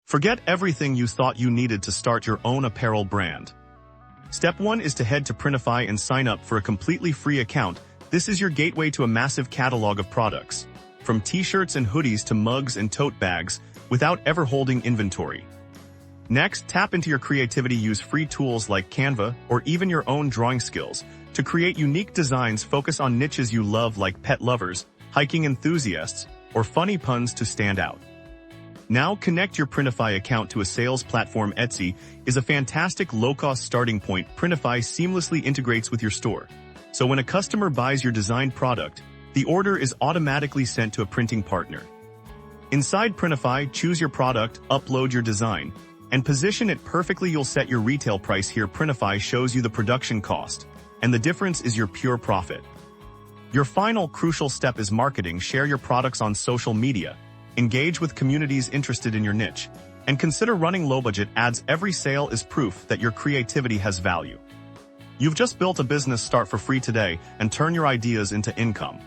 Forget everything you thought you needed to start your own apparel brand. Step 1 is to head to Printify and sign up for a completely free account. This is your gateway to a massive catalog of products, from t-shirts and hoodies to mugs and tote bags, without ever holding inventory. Next, tap into your creativity. Use free tools like Canva or even your own drawing skills to create unique designs. Focus on niches you love like pet lovers, hiking enthusiasts, or funny puns to stand out. Now connect your Printify account to a sales platform. Etsy is a fantastic low-cost starting point. Printify seamlessly integrates with your store, so when a customer buys your designed product, the order is automatically sent to a printing partner. Inside Printify, choose your product, upload your design, and position it perfectly. You'll set your retail price here. Printify shows you the production cost, and the difference is your pure profit. Your final crucial step is marketing. Share your products on social media, engage with communities interested in your niche, and consider running low-budget ads. Every sale is proof that your creativity has value. You've just built a business. Start for free today and turn your ideas into income.